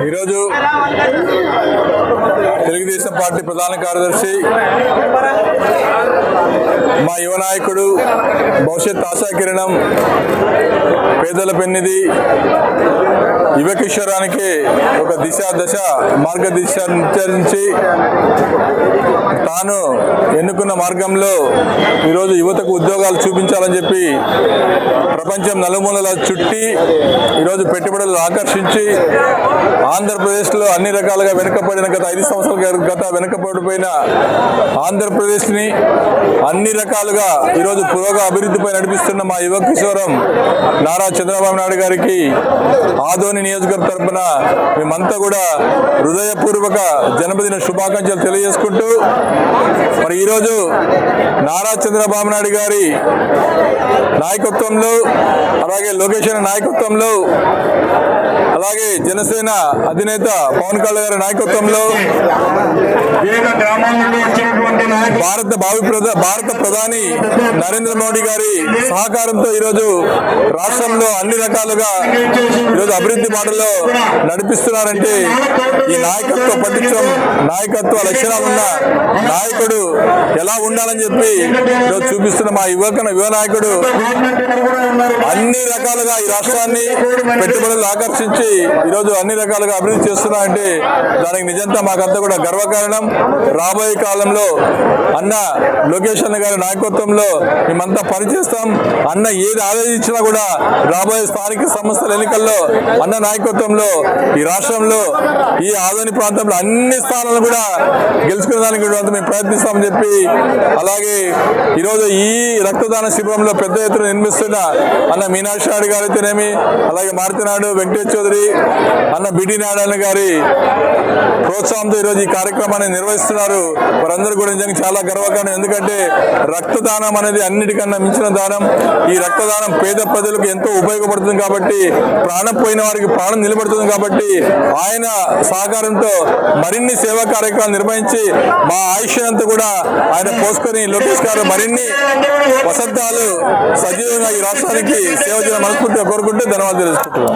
ఈరోజు తెలుగుదేశం పార్టీ ప్రధాన కార్యదర్శి మా యువ నాయకుడు భవిష్యత్ ఆశాకిరణం పేదల పెన్నిధి యువ కిషోరానికి ఒక దశ మార్గదిశ నిర్ణయించి తాను ఎన్నుకున్న మార్గంలో ఈరోజు యువతకు ఉద్యోగాలు చూపించాలని చెప్పి ప్రపంచం నలుమూలల చుట్టి ఈరోజు పెట్టుబడులు ఆకర్షించి ఆంధ్రప్రదేశ్లో అన్ని రకాలుగా వెనుకబడిన గత 5 సంవత్సరాల వెనుకబడిపోయిన ఆంధ్రప్రదేశ్ని అన్ని రకాలుగా ఈరోజు అభివృద్ధిపై నడిపిస్తున్న మా యువ కిషోరం నారా చంద్రబాబు నాయుడు గారికి ఆదోని నియోజకవర్గ తరఫున మేమంతా కూడా హృదయపూర్వక జన్మదిన శుభాకాంక్షలు తెలియజేసుకుంటూ మరి ఈరోజు నారా చంద్రబాబు నాయుడు గారి నాయకత్వంలో అలాగే లోకేష్ నాయకత్వంలో అలాగే జనసేన అధినేత పవన్ కళ్యాణ్ గారి నాయకత్వంలో భారత ప్రధాని నరేంద్ర మోడీ గారి సహకారంతో ఈరోజు రాష్ట్రంలో అన్ని రకాలుగా ఈరోజు అభివృద్ధి బాటలో నడిపిస్తున్నారంటే ఈ నాయకత్వ పటిష్టం నాయకత్వ లక్షణాలున్న నాయకుడు ఎలా ఉండాలని చెప్పి ఈరోజు చూపిస్తున్న మా యువ నాయకుడు అన్ని రకాలుగా ఈ రాష్ట్రాన్ని పెట్టుబడులు ఆకర్షించి ఈరోజు అన్ని రకాలుగా అభివృద్ధి చేస్తున్నారంటే దానికి నిజంగా మాకంతా కూడా గర్వకారణం. రాబోయే కాలంలో అన్న లోకేష్ అన్న గారి నాయకత్వంలో మేమంతా పనిచేస్తాం. అన్న ఏది ఆలోచించినా కూడా రాబోయే స్థానిక సంస్థల ఎన్నికల్లో అన్న నాయకత్వంలో ఈ రాష్ట్రంలో ఈ ఆదోని ప్రాంతంలో అన్ని స్థానాలు కూడా గెలుచుకునే దానికి మేము ప్రయత్నిస్తామని చెప్పి అలాగే ఈరోజు ఈ రక్తదాన శిబిరంలో పెద్ద ఎత్తున నిర్మిస్తున్న అన్న మీనాక్షి నాయుడు గారు అయితేనేమి అలాగే మారుతినాయుడు వెంకటేష్ చౌదరి అన్న బిడి నారాయణ గారి ప్రోత్సాహంతో ఈరోజు ఈ కార్యక్రమాన్ని నిర్వహిస్తున్నారు. వారందరూ కూడా నిజంగా చాలా గర్వకారణం. ఎందుకంటే రక్తదానం అనేది అన్నిటికన్నా మించిన దానం. ఈ రక్తదానం పేద ప్రజలకు ఎంతో ఉపయోగపడుతుంది కాబట్టి ప్రాణం పోయిన వారికి ప్రాణం నిలబడుతుంది కాబట్టి ఆయన సహకారంతో మరిన్ని సేవా కార్యక్రమాలు నిర్వహించి మా ఆయుష్ అంతా కూడా ఆయన పోసుకొని లోకేష్ గారు మరిన్ని వసంతాలు సజీవంగా ఈ రాష్ట్రానికి సేవ చేయడం మనస్ఫూర్తిగా కోరుకుంటూ ధన్యవాదాలు తెలుసుకుంటున్నాం.